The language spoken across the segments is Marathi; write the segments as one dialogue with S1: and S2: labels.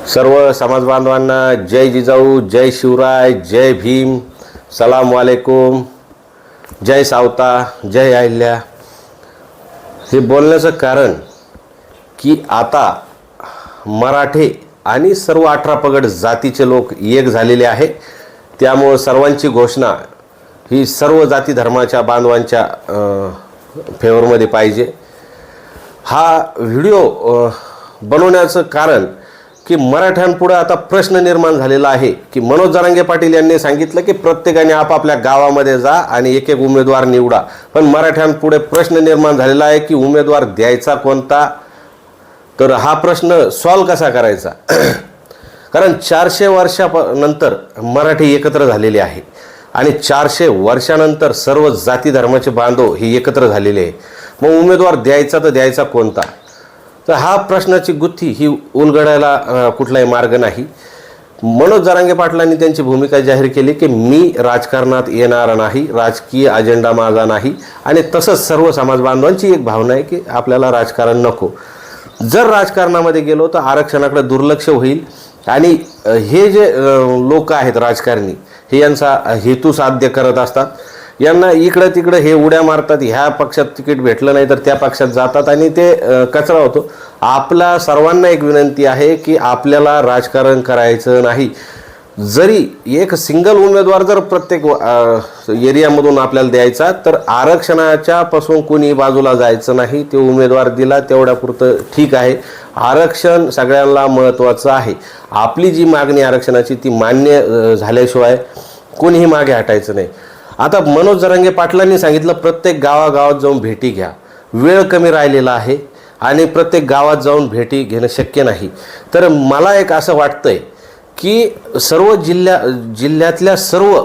S1: सर्व समाज बांधवांना जय जिजाऊ, जय शिवराय, जय भीम, सलाम वालेकुम, जय सावता, जय अहिल्या। हे बोलण्याचं कारण की आता मराठे आणि सर्व 18 पगड जातीचे लोक एक झालेले आहे। त्यामुळे सर्वांची घोषणा ही सर्व जाती धर्माच्या बांधवांच्या फेवरमध्ये पाहिजे। हा व्हिडिओ बनवण्याचं कारण की मराठ्यांपुढे आता प्रश्न निर्माण झालेला आहे की मनोज जरांगे पाटील यांनी सांगितलं की प्रत्येकाने आपापल्या गावामध्ये जा आणि एक एक उमेदवार निवडा, पण मराठ्यांपुढे प्रश्न निर्माण झालेला आहे की उमेदवार द्यायचा कोणता। तर हा प्रश्न सॉल्व कसा करायचा कारण 400 वर्षानंतर मराठी एकत्र झालेले आहे आणि 400 वर्षानंतर सर्व जाती धर्माचे बांधव हे एकत्र झालेले आहे। मग उमेदवार द्यायचा तर द्यायचा कोणता, तर हा प्रश्नाची गुत्थी ही उलगडायला कुठलाही मार्ग नाही। मनोज जरांगे पाटलांनी त्यांची भूमिका जाहीर केली की मी राजकारणात येणार नाही, राजकीय अजेंडा माझा नाही, आणि तसंच सर्व समाज बांधवांची एक भावना आहे की आपल्याला राजकारण नको। जर राजकारणामध्ये गेलो तर आरक्षणाकडे दुर्लक्ष होईल आणि हे जे लोक आहेत राजकारणी हे यांचा हेतू साध्य करत असतात। यांना इकडं तिकडं हे उड्या मारतात, ह्या पक्षात तिकीट भेटलं नाही तर त्या पक्षात जातात आणि ते कचरा होतो। आपला सर्वांना एक विनंती आहे की आपल्याला राजकारण करायचं नाही। जरी एक सिंगल उमेदवार जर प्रत्येक एरियामधून आपल्याला द्यायचा तर आरक्षणाच्या पासून कोणी बाजूला जायचं नाही। ते उमेदवार दिला तेवढ्यापुरतं ठीक आहे। आरक्षण सगळ्यांना महत्त्वाचं आहे। आपली जी मागणी आरक्षणाची ती मान्य झाल्याशिवाय कोणीही मागे हटायचं नाही। आता मनोज जरांगे पाटलांनी सांगितलं प्रत्येक गावागावात जाऊन भेटी घ्या, वेळ कमी राहिलेला आहे आणि प्रत्येक गावात जाऊन भेटी घेणं शक्य नाही। तर मला एक असं वाटतंय की सर्व जिल्ह्यातल्या सर्व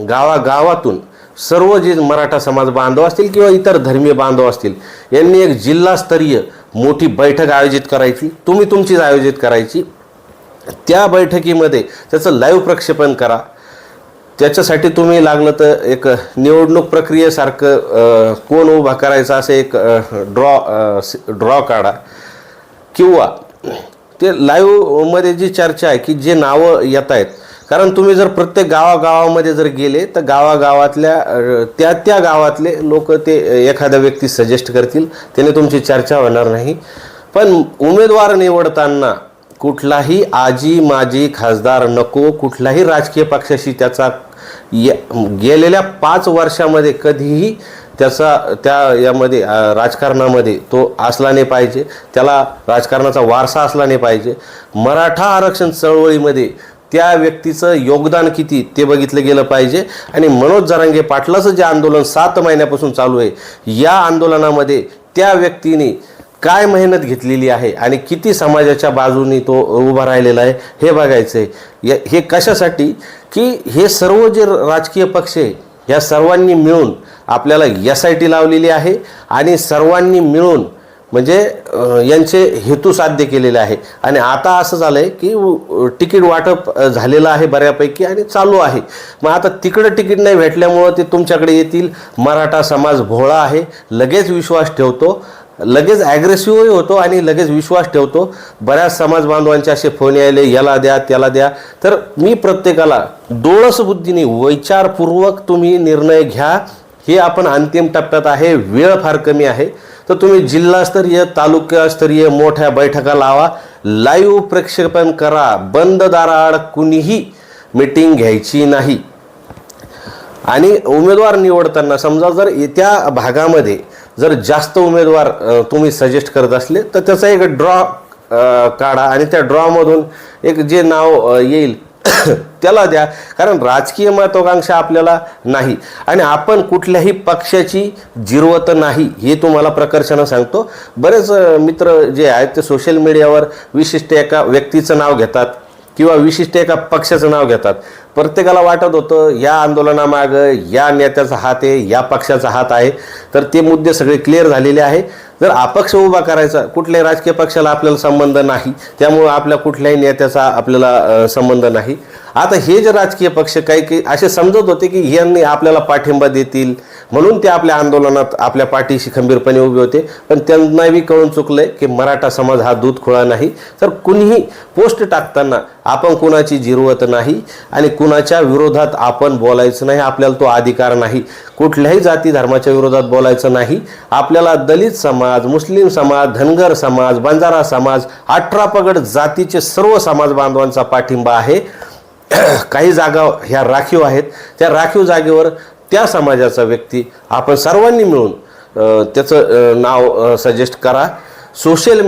S1: गावागावातून सर्व जे मराठा समाज बांधव असतील किंवा इतर धर्मीय बांधव असतील यांनी एक जिल्हास्तरीय मोठी बैठक आयोजित करायची, तुम्ही तुमचीच आयोजित करायची। त्या बैठकीमध्ये त्याचं लाईव्ह प्रक्षेपण करा। त्याच्यासाठी तुम्ही लागलं तर एक निवडणूक प्रक्रियेसारखं कोण उभा करायचा असे एक ड्रॉ काढा, किंवा ते लाईव्हमध्ये जी चर्चा आहे की जे नावं येत आहेत, कारण तुम्ही जर प्रत्येक गावागावामध्ये जर गेले तर गावागावातल्या त्या गावातले लोक ते एखाद्या व्यक्ती सजेस्ट करतील, त्याने तुमची चर्चा होणार नाही। पण उमेदवार निवडताना कुठलाही आजी माजी खासदार नको, कुठल्याही राजकीय पक्षाशी त्याचा गेलेल्या 5 वर्षामध्ये कधीही त्याचा यामध्ये राजकारणामध्ये तो असला नाही पाहिजे, त्याला राजकारणाचा वारसा असला नाही पाहिजे। मराठा आरक्षण चळवळीमध्ये त्या व्यक्तीचं योगदान किती ते बघितलं गेलं पाहिजे। आणि मनोज जरांगे पाटलाचं जे आंदोलन 7 महिन्यापासून चालू आहे, या आंदोलनामध्ये त्या व्यक्तीने काय मेहनत घेतलेली आहे आणि किती समाजाच्या बाजूने तो उभा राहिलेला आहे हे बघायचं आहे। हे कशासाठी की हे सर्व जे राजकीय पक्ष आहे या सर्वांनी मिळून आपल्याला SIT लावलेली आहे आणि सर्वांनी मिळून म्हणजे यांचे हेतू साध्य केलेले आहे। आणि आता असं झालं आहे की तिकीट वाटप झालेलं आहे बऱ्यापैकी आणि चालू आहे। मग आता तिकडं तिकीट नाही भेटल्यामुळं ते तुमच्याकडे येतील। मराठा समाज भोळा आहे, लगेच विश्वास ठेवतो, लगेच ॲग्रेसिव्हही होतो आणि लगेच विश्वास ठेवतो। बऱ्याच समाज बांधवांचे असे फोन यायले, याला द्या त्याला द्या। तर मी प्रत्येकाला डोळस बुद्धीने विचारपूर्वक तुम्ही निर्णय घ्या। हे आपण अंतिम टप्प्यात आहे, वेळ फार कमी आहे। तर तुम्ही जिल्हास्तरीय तालुकास्तरीय मोठ्या बैठका लावा, लाईव्ह प्रक्षेपण करा, बंद दाराआड कुणीही मीटिंग घ्यायची नाही। आणि उमेदवार निवडताना समजा जर त्या भागामध्ये जर जास्त उमेदवार तुम्ही सजेस्ट करत असले तर त्याचा एक ड्रॉ काढा आणि त्या ड्रॉमधून एक जे नाव येईल त्याला द्या, कारण राजकीय महत्त्वाकांक्षा आपल्याला नाही आणि आपण कुठल्याही पक्षाची जिरवत नाही हे तुम्हाला प्रकर्षानं सांगतो। बरेच मित्र जे आहेत ते सोशल मीडियावर विशिष्ट एका व्यक्तीचं नाव घेतात किंवा विशिष्ट एका पक्षाचं नाव घेतात। प्रत्येकाला वाटत होतं या आंदोलनामागं या नेत्याचा हात आहे, या पक्षाचा हात आहे। तर ते मुद्दे सगळे क्लिअर झालेले आहे। जर अपक्ष उभा करायचा, कुठल्याही राजकीय पक्षाला आपल्याला संबंध नाही, त्यामुळे आपल्या कुठल्याही नेत्याचा आपल्याला संबंध नाही। आता हे जे राजकीय पक्ष काही असे समजत होते की यांनी आपल्याला पाठिंबा देतील, म्हणून ते आपल्या आंदोलनात आपल्या पाठीशी खंबीरपणे उभे होते. पण त्यांनाही कळून चुकलंय की मराठा समाज हा दूध खोळा नाही. तर कुणीही पोस्ट टाकताना आपण कुणाची जिरवत नाही आणि कुणाच्या विरोधात आपण बोलायचं नाही. आपल्याला तो अधिकार नाही. कुठल्याही जाती धर्माच्या विरोधात बोलायचं नाही. आपल्याला दलित समाज, मुस्लिम समाज, धनगर समाज, बंजारा समाज, 18 पगड जातीचे सर्व समाज बांधवांचा पाठिंबा आहे. काही जागा ह्या राखीव आहेत. त्या राखीव जागेवर त्या समाजाचा व्यक्ती आपण सर्वांनी मिळून त्याचं नाव सजेस्ट करा. सोशल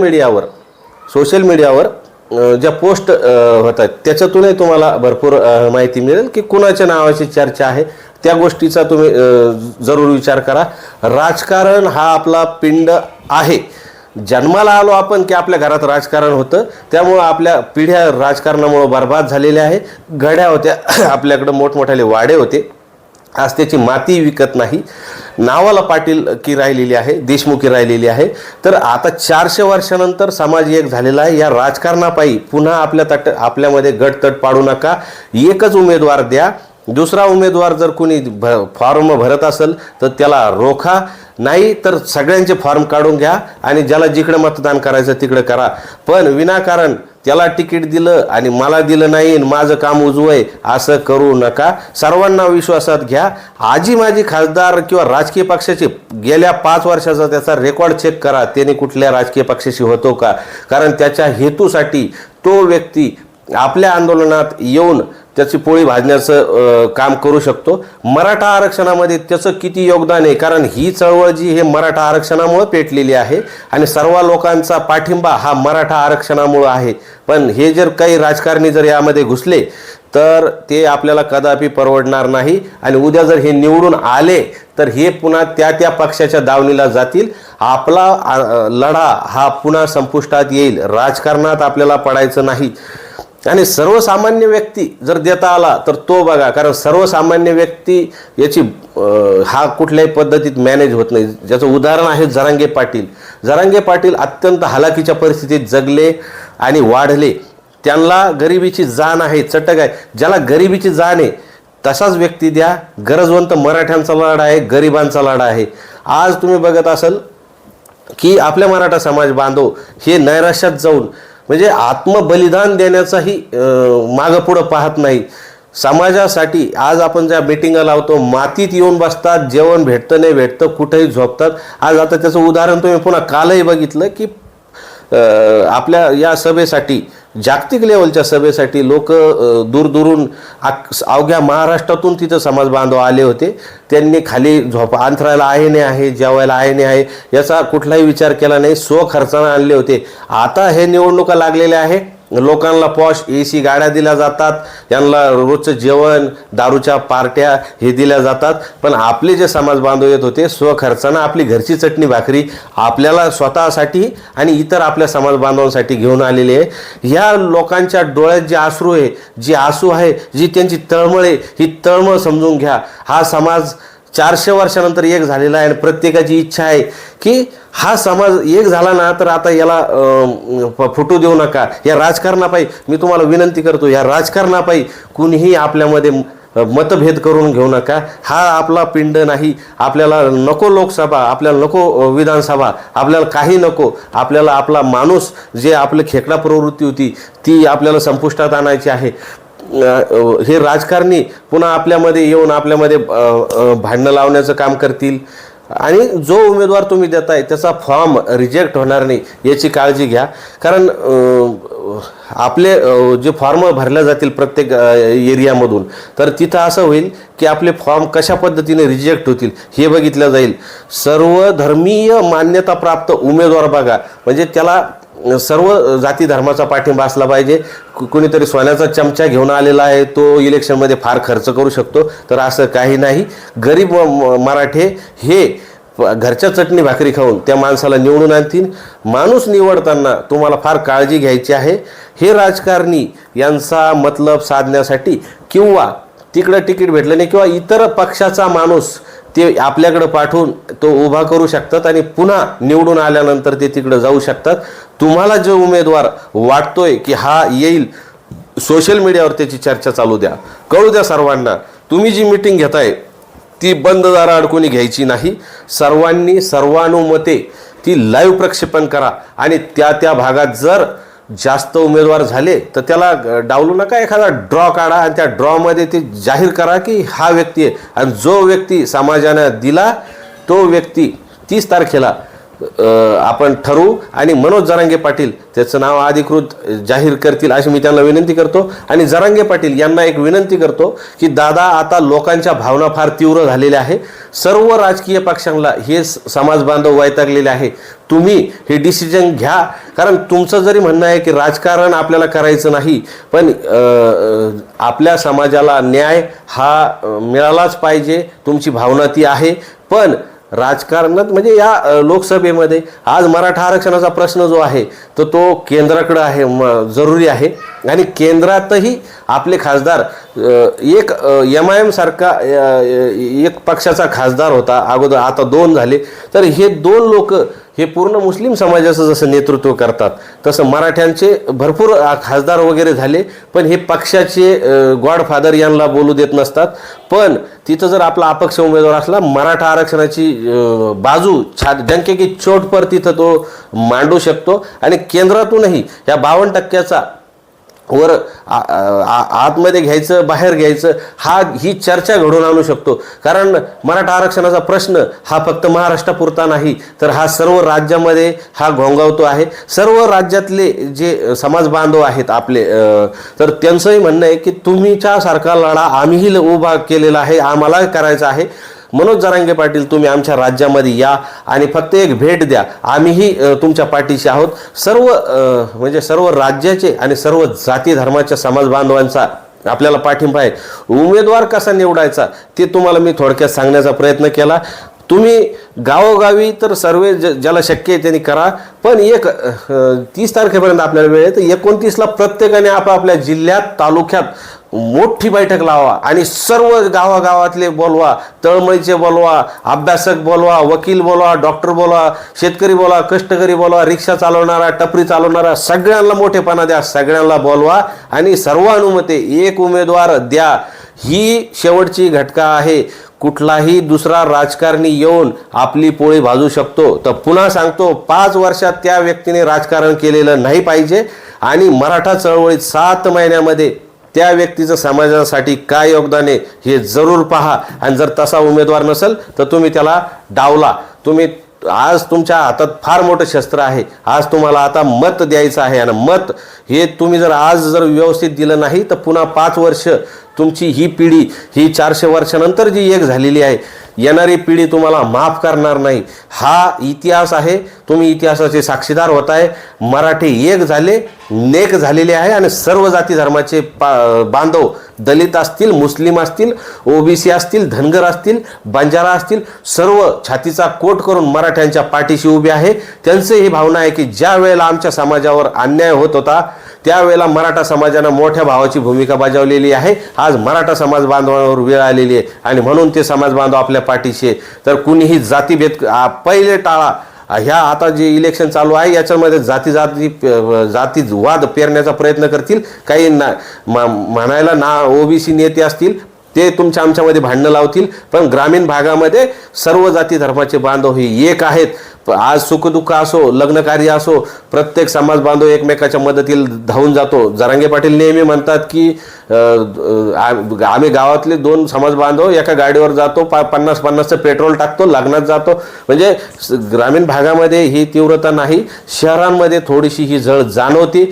S1: मीडियावर ज्या पोस्ट होत आहेत त्याच्यातूनही तुम्हाला भरपूर माहिती मिळेल की कुणाच्या नावाची चर्चा आहे. त्या गोष्टीचा तुम्ही जरूर विचार करा. राजकारण हा आपला पिंड आहे. जन्माला आलो आपण की आपल्या घरात राजकारण होतं. त्यामुळं आपल्या पिढ्या राजकारणामुळं बर्बाद झालेल्या आहे. गड्या होत्या, आपल्याकडं मोठमोठाले वाडे होते. आज त्याची माती विकत नाही. नावाला पाटील की राहिलेली आहे, देशमुखी राहिलेली आहे. तर आता 400 वर्षानंतर समाज एक झालेला आहे. या राजकारणापायी पुन्हा आपल्यामध्ये गटतट पाडू नका. एकच उमेदवार द्या. दुसरा उमेदवार जर कोणी फॉर्म भरत असेल तर त्याला रोखा. नाही तर सगळ्यांचे फॉर्म काढून घ्या आणि ज्याला जिकडे मतदान करायचं तिकडे करा. पण विनाकारण त्याला तिकीट दिलं आणि मला दिलं नाही, माझं काम उजवं आहे असं करू नका. सर्वांना विश्वासात घ्या. आजी माझी खासदार किंवा राजकीय पक्षाचे गेल्या 5 वर्षाचा त्याचा रेकॉर्ड चेक करा. त्याने कुठल्या राजकीय पक्षाशी होतो का. कारण त्याच्या हेतूसाठी तो व्यक्ती आपल्या आंदोलनात येऊन त्याची पोळी भाजण्याचं काम करू शकतो. मराठा आरक्षणामध्ये त्याचं किती योगदान आहे. कारण ही चळवळ जी हे मराठा आरक्षणामुळे पेटलेली आहे आणि सर्व लोकांचा पाठिंबा हा मराठा आरक्षणामुळे आहे. पण हे जर काही राजकारणी जर यामध्ये घुसले तर ते आपल्याला कदापि परवडणार नाही. आणि उद्या जर हे निवडून आले तर हे पुन्हा त्या पक्षाच्या दावणीला जातील. आपला लढा हा पुन्हा संपुष्टात येईल. राजकारणात आपल्याला पडायचं नाही. आणि सर्वसामान्य व्यक्ती जर देता आला तर तो बघा. कारण सर्वसामान्य व्यक्ती याची हा कुठल्याही पद्धतीत मॅनेज होत नाही. ज्याचं उदाहरण आहे जरांगे पाटील अत्यंत हालाकीच्या परिस्थितीत जगले आणि वाढले. त्यांना गरिबीची जाण आहे, चटक आहे. ज्याला गरिबीची जाण आहे तसाच व्यक्ती द्या. गरजवंत मराठ्यांचा लढा आहे, गरिबांचा लढा आहे. आज तुम्ही बघत असाल की आपल्या मराठा समाज बांधव हे नैराश्यात जाऊन म्हणजे आत्मबलिदान देण्याचाही मागं पुढं पाहत नाही. समाजासाठी आज आपण ज्या मीटिंगा लावतो मातीत येऊन बसतात. जेवण भेटतं नाही भेटतं कुठेही झोपतात. आज आता त्याचं उदाहरण तुम्ही पुन्हा कालही बघितलं की आपल्या या सभेसाठी, जागतिक लेवलच्या सभेसाठी लोक दूरदूरून अवघ्या महाराष्ट्रातून तिथं समाज बांधव आले होते. त्यांनी खाली अंथरायला आहे नाही आहे, जेवायला आहे नाही आहे याचा कुठलाही विचार केला नाही. स्वखर्चाने आणले होते. आता हे निवडणुका लागलेल्या आहे. लोकांना पॉश AC गाड्या दिल्या जातात. त्यांना रोजचं जेवण, दारूच्या पार्ट्या हे दिल्या जातात. पण आपले जे समाज बांधव येत होते स्वखर्चानं आपली घरची चटणी भाकरी आपल्याला स्वतःसाठी आणि इतर आपल्या समाज बांधवांसाठी घेऊन आलेले आहे. ह्या लोकांच्या डोळ्यात जे अश्रू आहे, जी आसू आहे, जी त्यांची तळमळ आहे, ही तळमळ समजून घ्या. हा समाज 400 वर्षानंतर एक झालेला आहे आणि प्रत्येकाची इच्छा आहे की हा समाज एक झाला ना तर आता याला फुटू देऊ नका. या राजकारणापायी मी तुम्हाला विनंती करतो, या राजकारणापायी कुणीही आपल्यामध्ये मतभेद करून घेऊ नका. हा आपला पिंड नाही. आपल्याला नको लोकसभा, आपल्याला नको विधानसभा, आपल्याला काही नको. आपल्याला आपला माणूस जे आपलं खेकडा प्रवृत्ती होती ती आपल्याला संपुष्टात आणायची आहे. हे राजकारणी पुन्हा आपल्यामध्ये येऊन आपल्यामध्ये भांडणं लावण्याचं काम करतील. आणि जो उमेदवार तुम्ही देताय त्याचा फॉर्म रिजेक्ट होणार नाही याची काळजी घ्या. कारण आपले जे फॉर्म भरले जातील प्रत्येक एरियामधून तर तिथं असं होईल की आपले फॉर्म कशा पद्धतीने रिजेक्ट होतील हे बघितलं जाईल. सर्व धर्मीय मान्यताप्राप्त उमेदवार बघा. म्हणजे त्याला सर्व जाती धर्माचा पाठिंबा असला पाहिजे. कोणीतरी सोन्याचा चमचा घेऊन आलेला आहे तो इलेक्शनमध्ये फार खर्च करू शकतो तर असं काही नाही. गरीब मराठे हे घरच्या चटणी भाकरी खाऊन त्या माणसाला निवडून आणतील. माणूस निवडताना तुम्हाला फार काळजी घ्यायची आहे. हे राजकारणी यांचा मतलब साधण्यासाठी किंवा तिकडं तिकीट भेटलं नाही किंवा इतर पक्षाचा माणूस ते आपल्याकडं पाठवून तो उभा करू शकतात आणि पुन्हा निवडून आल्यानंतर ते तिकडं जाऊ शकतात. तुम्हाला जो उमेदवार वाटतोय की हा येईल सोशल मीडियावर त्याची चर्चा चालू द्या, कळू द्या सर्वांना. तुम्ही जी मीटिंग घेताय ती बंद दाराआड कोणी घ्यायची नाही. सर्वांनी सर्वानुमते ती लाईव्ह प्रक्षेपण करा आणि त्या भागात जर जास्त उमेदवार झाले तर त्याला डावलू नका, एखादा ड्रॉ काढा आणि त्या ड्रॉमध्ये ते जाहीर करा की हा व्यक्ती आहे. आणि जो व्यक्ती समाजानं दिला तो व्यक्ती 30 तारखेला आपण ठरवू आणि मनोज जरांगे पाटील त्याचं नाव अधिकृत जाहीर करतील अशी मी त्यांना विनंती करतो. आणि जरांगे पाटील यांना एक विनंती करतो की दादा, आता लोकांच्या भावना फार तीव्र झालेल्या आहे. सर्व राजकीय पक्षांना हे समाज बांधव वैतागलेले आहे. तुम्ही हे डिसिजन घ्या, कारण तुमचं जरी म्हणणं आहे की राजकारण आपल्याला करायचं नाही, पण आपल्या समाजाला न्याय हा मिळालाच पाहिजे, तुमची भावना ती आहे. पण राजकारणात म्हणजे या लोकसभेमध्ये आज मराठा आरक्षणाचा प्रश्न जो आहे तर तो केंद्राकडे आहे, जरुरी आहे. आणि केंद्रातही आपले खासदार एक MIM सारखा एक पक्षाचा खासदार होता अगोदर, आता 2 झाले. तर हे 2 लोक हे पूर्ण मुस्लिम समाजाचं जसं नेतृत्व करतात तसं मराठ्यांचे भरपूर खासदार वगैरे झाले, पण हे पक्षाचे गॉडफादर यांना बोलू देत नसतात. पण तिथं जर आपला अपक्ष उमेदवार असला, मराठा आरक्षणाची बाजू डंके की चोट पर तिथं तो मांडू शकतो. आणि केंद्रातूनही या 52% वर आतमध्ये घ्यायचं, बाहेर घ्यायचं, ही चर्चा घडवून आणू शकतो. कारण मराठा आरक्षणाचा प्रश्न हा फक्त महाराष्ट्रापुरता नाही, तर हा सर्व राज्यामध्ये हा घोंगावतो आहे. सर्व राज्यातले जे समाज बांधव आहेत आपले, तर त्यांचंही म्हणणं आहे की तुमच्यासारखा लढा आम्हीही उभा केलेला आहे, आम्हाला करायचा आहे. मनोज जरांगे पाटील, तुम्ही आमच्या राज्यामध्ये या आणि फक्त एक भेट द्या, आम्हीही तुमच्या पाठीशी आहोत. सर्व म्हणजे सर्व राज्याचे आणि सर्व जाती धर्माच्या समाज बांधवांचा आपल्याला पाठिंबा आहे. उमेदवार कसा निवडायचा ते तुम्हाला मी थोडक्यात सांगण्याचा प्रयत्न केला. तुम्ही गावोगावी तर सर्वे ज्याला शक्य आहे त्यांनी करा, पण 30 तारखेपर्यंत आपल्याला वेळ आहे, तर 29ला प्रत्येकाने आपापल्या जिल्ह्यात तालुक्यात मोठी बैठक लावा आणि सर्व गावागावातले बोलवा, तळमळीचे बोलवा, अभ्यासक बोलवा, वकील बोलवा, डॉक्टर बोलवा, शेतकरी बोलवा, कष्टकरी बोलवा, रिक्षा चालवणारा, टपरी चालवणारा, सगळ्यांना मोठेपणा द्या, सगळ्यांना बोलवा आणि सर्वानुमते एक उमेदवार द्या. ही शेवटची घटका आहे. कुठलाही दुसरा राजकारणी येऊन आपली पोळी भाजू शकतो. तर पुन्हा सांगतो, 5 वर्षात त्या व्यक्तीने राजकारण केलेलं नाही पाहिजे. आणि मराठा चळवळीत 7 महिन्यामध्ये त्या व्यक्तीचं समाजासाठी काय योगदान आहे हे जरूर पहा. आणि जर तसा उमेदवार नसेल तर तुम्ही त्याला डावला. तुम्ही आज तुमच्या हातात फार मोठं शस्त्र आहे. आज तुम्हाला आता मत द्यायचं आहे आणि मत हे तुम्ही जर आज व्यवस्थित दिलं नाही तर पुन्हा 5 वर्ष तुमची ही पिढी, ही 400 वर्षानंतर जी एक झालेली आहे, येणारी पिढी तुम्हाला माफ करणार नाही. हा इतिहास आहे, तुम्ही इतिहासाचे साक्षीदार होत आहे. मराठी एक झाले, नेक झालेले आहे आणि सर्व जाती धर्माचे बांधव, दलित असतील, मुस्लिम असतील, OBC असतील, धनगर असतील, बंजारा असतील, सर्व छातीचा कोट करून मराठ्यांच्या पाठीशी उभे आहे. त्यांचं ही भावना आहे की ज्या वेळेला आमच्या समाजावर अन्याय होत होता त्यावेळेला मराठा समाजानं मोठ्या भावाची भूमिका बजावलेली आहे. आज मराठा समाज बांधवांवर वेळ आलेली आहे आणि म्हणून ते समाज बांधव आपल्या पाठीशी आहे. तर कुणीही जातीभेद पहिले टाळा. ह्या आता जे इलेक्शन चालू आहे याच्यामध्ये जातीवाद पेरण्याचा प्रयत्न करतील. काही म्हणायला OBC नेते असतील ते तुमच्या आमच्यामध्ये भांडणं लावतील, पण ग्रामीण भागामध्ये सर्व जाती धर्माचे बांधव हे एक आहेत. आज सुखदुःख असो, लग्न कार्य असो, प्रत्येक समाज बांधव एकमेकाच्या मदतीला धावून जातो. जरांगे पाटील नेहमी म्हणतात की आम्ही गावातले 2 समाज बांधव एका गाडीवर जातो, 50-50चं पेट्रोल टाकतो, लग्नात जातो. म्हणजे ग्रामीण भागामध्ये ही तीव्रता नाही, शहरांमध्ये थोडीशी ही झळ जाणवती.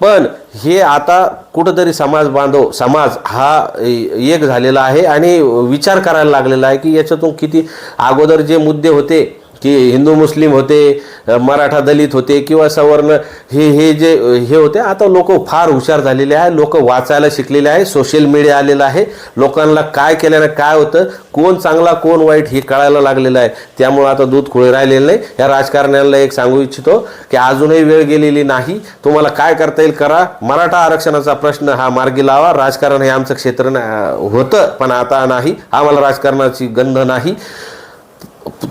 S1: पण हे आता कुठंतरी समाज हा एक झालेला आहे आणि विचार करायला लागलेला आहे की याच्यातून किती अगोदर जे मुद्दे होते की हिंदू मुस्लिम होते, मराठा दलित होते किंवा सवर्ण हे होते, आता लोक फार हुशार झालेले आहे, लोक वाचायला शिकलेले आहे, सोशल मीडिया आलेला आहे, लोकांना काय केल्यानं काय होतं, कोण चांगला कोण वाईट हे कळायला लागलेलं आहे. त्यामुळे आता दूध खुळे राहिलेलं नाही. या राजकारण्याला एक सांगू इच्छितो की अजूनही वेळ गेलेली नाही. तुम्हाला काय करता येईल करा. मराठा आरक्षणाचा प्रश्न हा मार्गी लावा. राजकारण हे आमचं क्षेत्र होतं पण आता नाही, आम्हाला राजकारणाची गंध नाही.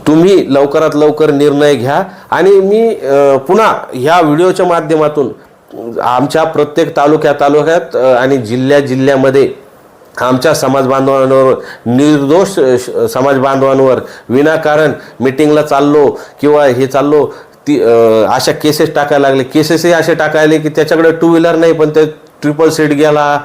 S1: तुम्ही लवकरात लवकर निर्णय घ्या. आणि मी पुन्हा ह्या व्हिडिओच्या माध्यमातून आमच्या प्रत्येक तालुक्यात आणि जिल्ह्यामध्ये आमच्या समाज बांधवांवर, निर्दोष समाज बांधवांवर विनाकारण मिटिंगला चाललो किंवा हे चाललो ती अशा केसेस टाकायला लागले. केसेसही असे टाकायले की त्याच्याकडे टू व्हीलर नाही पण ते ट्रिपल सीट गेला,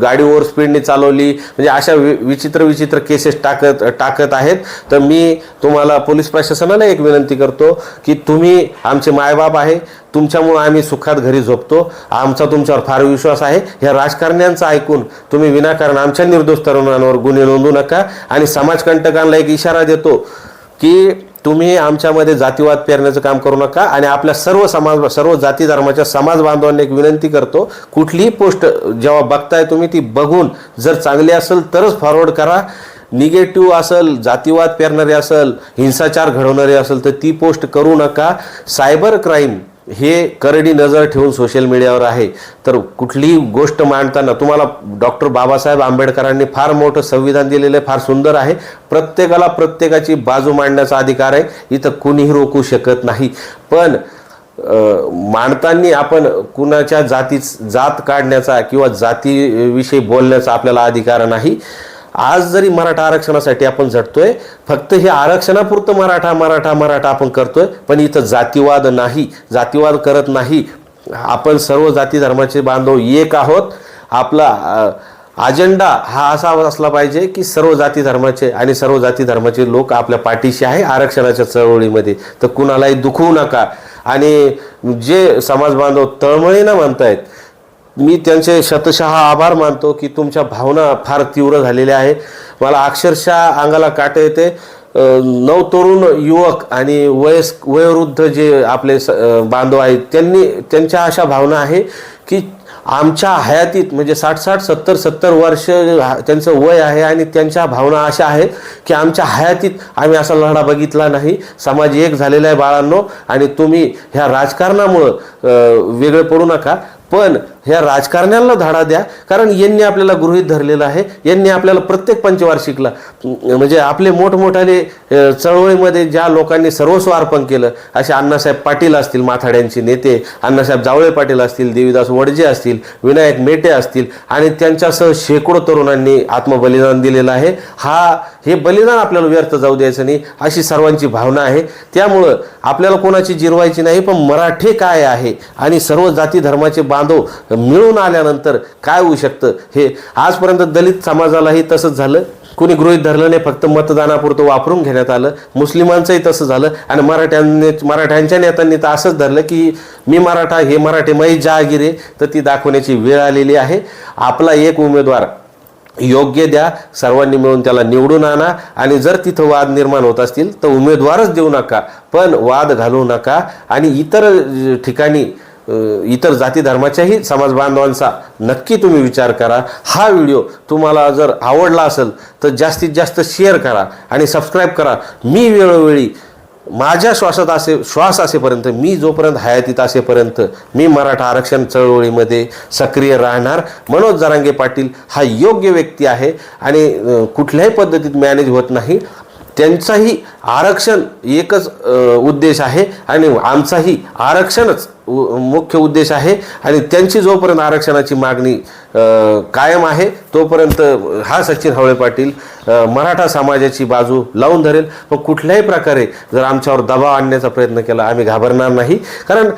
S1: गाडी ओव्हर स्पीडने चालवली, म्हणजे अशा विचित्र विचित्र केसेस टाकत आहेत. तर मी तुम्हाला पोलीस प्रशासनाला एक विनंती करतो की तुम्ही आमचे मायबाप आहे, तुमच्यामुळे आम्ही सुखात घरी झोपतो, आमचा तुमच्यावर फार विश्वास आहे. ह्या राजकारण्यांचं ऐकून तुम्ही विनाकारण आमच्या निर्दोष तरुणांवर गुन्हे नोंदवू नका. आणि समाजकंटकांना एक इशारा देतो की तुम्ही आमच्यामध्ये जातीवाद पेरण्याचं काम करू नका. आणि आपल्या सर्व जाती धर्माच्या समाज बांधवांना एक विनंती करतो, कुठलीही पोस्ट जेव्हा बघताय तुम्ही ती बघून जर चांगली असेल तरच फॉरवर्ड करा. निगेटिव्ह असेल, जातीवाद पेरणारी असेल, हिंसाचार घडवणारी असेल तर ती पोस्ट करू नका. सायबर क्राईम हे करडी नजर ठेवून सोशल मीडियावर आहे. तर कुठलीही गोष्ट मांडताना तुम्हाला डॉक्टर बाबासाहेब आंबेडकरांनी फार मोठं संविधान दिलेलं आहे, फार सुंदर आहे. प्रत्येकाला प्रत्येकाची बाजू मांडण्याचा अधिकार आहे, इथं कुणीही रोखू शकत नाही. पण मांडताना आपण कुणाच्या जात काढण्याचा किंवा जातीविषयी बोलण्याचा आपल्याला अधिकार नाही. आज जरी मराठा आरक्षणासाठी आपण झटतोय, फक्त हे आरक्षणापुरतं मराठा आपण करतोय, पण इथं जातीवाद नाही, जातीवाद करत नाही. आपण सर्व जाती धर्माचे बांधव एक आहोत. आपला अजेंडा हा असा असला पाहिजे की सर्व जाती धर्माचे आणि सर्व जाती धर्माचे लोक आपल्या पाठीशी आहे आरक्षणाच्या चळवळीमध्ये. तर कुणालाही दुखवू नका. आणि जे समाज बांधव तळमळीनं म्हणतायत, मी त्यांचे शतशः आभार मानतो की तुमच्या भावना फार तीव्र झालेल्या आहे. मला अक्षरशः अंगाला काटे येते. नवतरुण युवक आणि वयोवृद्ध जे आपले बांधव आहेत त्यांच्या अशा भावना आहे की आमच्या हयातीत, म्हणजे 60-70 वर्ष त्यांचं वय आहे आणि त्यांच्या भावना अशा आहेत की आमच्या हयातीत आम्ही असा लढा बघितला नाही. समाज एक झालेला आहे बाळांनो. आणि तुम्ही ह्या राजकारणामुळं वेगळे पडू नका, पण ह्या राजकारण्यांना धाडा द्या. कारण यांनी आपल्याला गृहीत धरलेलं आहे. यांनी आपल्याला प्रत्येक पंचवार्षिकला, म्हणजे आपले मोठमोठाले चळवळीमध्ये ज्या लोकांनी सर्वस्व अर्पण केलं, असे अण्णासाहेब पाटील असतील, माथाड्यांचे नेते, अण्णासाहेब जावळे पाटील असतील, देवीदास वडजे असतील, विनायक मेटे असतील, आणि त्यांच्यासह शेकडो तरुणांनी आत्मबलिदान दिलेलं आहे. हे बलिदान आपल्याला व्यर्थ जाऊ द्यायचं नाही, अशी सर्वांची भावना आहे. त्यामुळं आपल्याला कोणाची जिरवायची नाही, पण मराठे काय आहे आणि सर्व जाती धर्माचे बांधव मिळून आल्यानंतर काय होऊ शकतं. हे आजपर्यंत दलित समाजालाही तसंच झालं, कुणी गृहीत धरलं नाही, फक्त मतदानापुरतं वापरून घेण्यात आलं. मुस्लिमांचंही तसं झालं. आणि मराठ्यांच्या नेत्यांनी तर असंच धरलं की मी मराठा, हे मराठे मै जहागिरे. तर ती दाखवण्याची वेळ आलेली आहे. आपला एक उमेदवार योग्य द्या, सर्वांनी मिळून त्याला निवडून आणा. आणि जर तिथं वाद निर्माण होत असतील तर उमेदवारच देऊ नका, पण वाद घालू नका. आणि इतर ठिकाणी इतर जाती धर्माच्याही समाज बांधवांचा नक्की तुम्ही विचार करा. हा व्हिडिओ तुम्हाला जर आवडला असेल तर जास्तीत जास्त शेअर करा आणि सबस्क्राईब करा. मी वेळोवेळी माझ्या श्वास असेपर्यंत, मी जोपर्यंत हयातीत असेपर्यंत मी मराठा आरक्षण चळवळीमध्ये सक्रिय राहणार. मनोज जरांगे पाटील हा योग्य व्यक्ती आहे आणि कुठल्याही पद्धतीत मॅनेज होत नाही. त्यांचाही आरक्षण एकच उद्देश आहे आणि आमचाही आरक्षणच मुख्य उद्देश आहे. आणि त्यांची जोपर्यंत आरक्षणाची मागणी कायम आहे तोपर्यंत हा सचिन हवळे पाटील मराठा समाजाची बाजू लावून धरेल. पण कुठल्याही प्रकारे जर आमच्यावर दबाव आणण्याचा प्रयत्न केला आम्ही घाबरणार नाही. कारण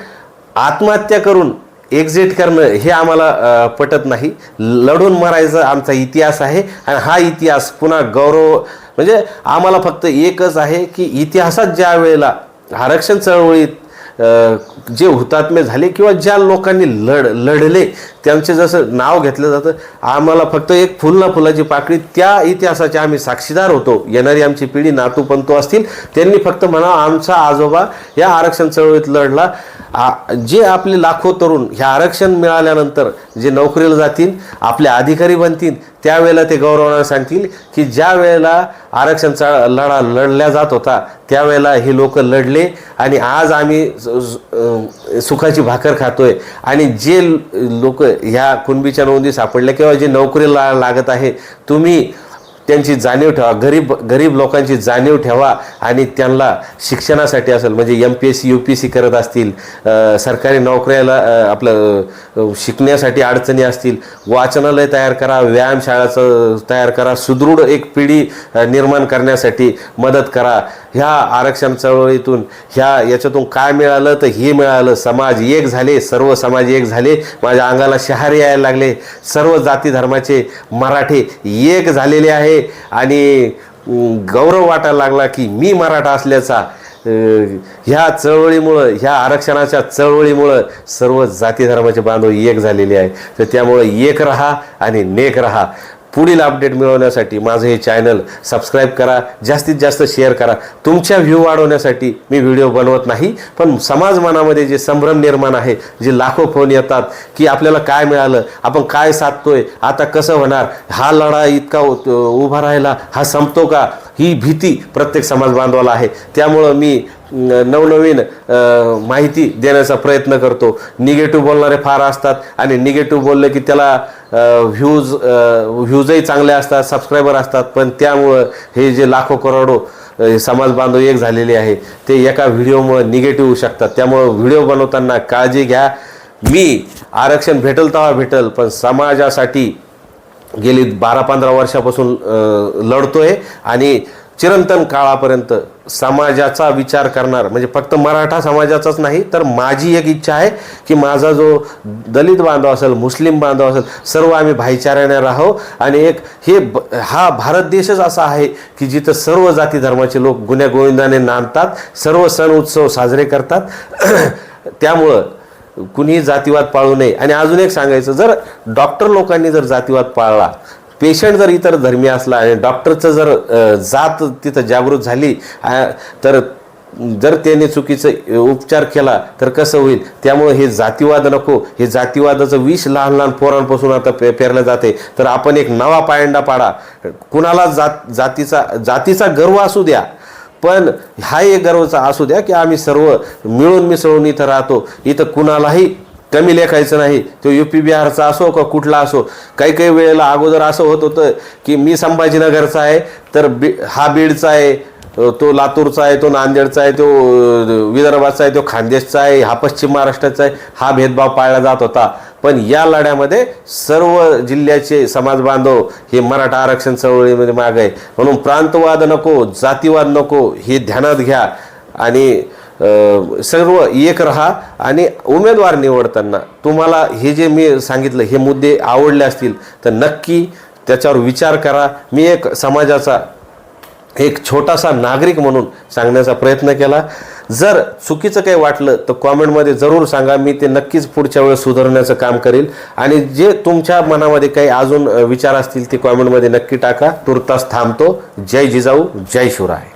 S1: आत्महत्या करून एक्झिट करणं हे आम्हाला पटत नाही. लढून मरायचा आमचा इतिहास आहे. आणि हा इतिहास पुन्हा गौरव, म्हणजे आम्हाला फक्त एकच आहे की इतिहासात ज्या वेळेला आरक्षण चळवळीत जे हुतात्मे झाले किंवा ज्या लोकांनी लढले त्यांचे जसं नाव घेतलं जातं, आम्हाला फक्त एक फुल ना फुलाची पाकळी त्या इतिहासाचे आम्ही साक्षीदार होतो. येणारी आमची पिढी नातू पंतू असतील त्यांनी फक्त म्हणा आमचा आजोबा या आरक्षण चळवळीत लढला. जे आपले लाखो तरुण ह्या आरक्षण मिळाल्यानंतर जे नोकरीला जातील, आपले अधिकारी बनतील, त्यावेळेला ते गौरवाने सांगतील की ज्या वेळेला आरक्षणचा लढा लढल्या जात होता त्यावेळेला हे लोक लढले आणि आज आम्ही सुखाची भाकर खातोय. आणि जे लोक ह्या कुणबीच्या नोंदी सापडल्या किंवा जे नोकरीला लागत आहे, तुम्ही त्यांची जाणीव ठेवा, गरीब लोकांची जाणीव ठेवा आणि त्यांना शिक्षणासाठी असेल म्हणजे MPSC UPSC करत असतील, सरकारी नोकऱ्याला आपलं शिकण्यासाठी अडचणी असतील, वाचनालय तयार करा, व्यायामशाळाचं तयार करा, सुदृढ एक पिढी निर्माण करण्यासाठी मदत करा. ह्या आरक्षण चळवळीतून याच्यातून काय मिळालं तर हे मिळालं, समाज एक झाले, सर्व समाज एक झाले, माझ्या अंगाला शहारे यायला लागले, सर्व जाती धर्माचे मराठे एक झालेले आहे आणि गौरव वाटायला लागला की मी मराठा असल्याचा. ह्या चळवळीमुळं, ह्या आरक्षणाच्या चळवळीमुळं सर्व जाती धर्माचे बांधव एक झालेले आहे. तर त्यामुळं एक रहा आणि नेक रहा. पुढील अपडेट मिळवण्यासाठी माझं हे चॅनल सबस्क्राईब करा, जास्तीत जास्त शेअर करा. तुमच्या व्ह्यू वाढवण्यासाठी मी व्हिडिओ बनवत नाही, पण समाज मनामध्ये जे संभ्रम निर्माण आहे, जे लाखो फोन येतात की आपल्याला काय मिळालं, आपण काय साधतोय, आता कसं होणार, हा लढा इतका उभा राहिला, हा संपतो का, ही भीती प्रत्येक समाज बांधवाला आहे. त्यामुळं मी नवनवीन माहिती देण्याचा प्रयत्न करतो. निगेटिव्ह बोलणारे फार असतात आणि निगेटिव्ह बोलले की त्याला व्ह्यूजही चांगले असतात, सबस्क्रायबर असतात, पण त्यामुळं हे जे लाखो करोडो समाज बांधव एक झालेले आहे ते एका व्हिडिओमुळे निगेटिव्ह होऊ शकतात. त्यामुळं व्हिडिओ बनवताना काळजी घ्या. मी आरक्षण भेटल तेव्हा भेटल, पण समाजासाठी गेली 12-15 वर्षापासून लढतोय आणि चिरंतन काळापर्यंत समाजाचा विचार करणार, म्हणजे फक्त मराठा समाजाचाच नाही तर माझी एक इच्छा आहे की माझा जो दलित बांधव असेल, मुस्लिम बांधव असेल, सर्व आम्ही भाईचाऱ्याने राहू. आणि हा भारत देशच असा आहे की जिथं सर्व जाती धर्माचे लोक गुण्यागोविंदाने नांदतात, सर्व सण उत्सव साजरे करतात. त्यामुळं कुणीही जातीवाद पाळू नये. आणि अजून एक सांगायचं, जर डॉक्टर लोकांनी जर जातीवाद पाळला, पेशंट जर इतर धर्मी असला आणि डॉक्टरचं जर जात तिथं जागृत झाली तर जर त्याने चुकीचं उपचार केला तर कसं होईल. त्यामुळे हे जातीवाद नको. हे जातीवादाचं विष लहान लहान पोरांपासून आता पेरलं जाते. तर आपण एक नवा पायंडा पाडा. कुणाला जातीचा गर्व असू द्या, पण हा एक गर्वचा असू द्या की आम्ही सर्व मिळून मिसळून इथं राहतो. इथं कुणालाही कमी लेखायचं नाही. तो UP बिहारचा असो का कुठला असो. काही वेळेला अगोदर असं होत होतं की मी संभाजीनगरचा आहे तर हा बीडचा आहे, तो लातूरचा आहे, तो नांदेडचा आहे, तो विदर्भाचा आहे, तो खानदेशचा आहे, हा पश्चिम महाराष्ट्राचा आहे. हा भेदभाव पाळला जात होता. पण या लढ्यामध्ये सर्व जिल्ह्याचे समाज बांधव हे मराठा आरक्षण चळवळीमध्ये मागे आहे. म्हणून प्रांतवाद नको, जातीवाद नको, हे ध्यानात घ्या आणि सर्व एक रहा. आणि उमेदवार निवडताना तुम्हाला हे जे मी सांगितलं हे मुद्दे आवडले असतील तर नक्की त्याच्यावर विचार करा. मी एक समाजाचा एक छोटासा नागरिक म्हणून सांगण्याचा प्रयत्न केला. जर चुकीचं काही वाटलं तर कॉमेंटमध्ये जरूर सांगा. मी ते नक्कीच पुढच्या वेळेस सुधारण्याचं काम करेल. आणि जे तुमच्या मनामध्ये काही अजून विचार असतील ते कॉमेंटमध्ये नक्की टाका. तुर्तास थांबतो. जय जिजाऊ, जय शिवराय.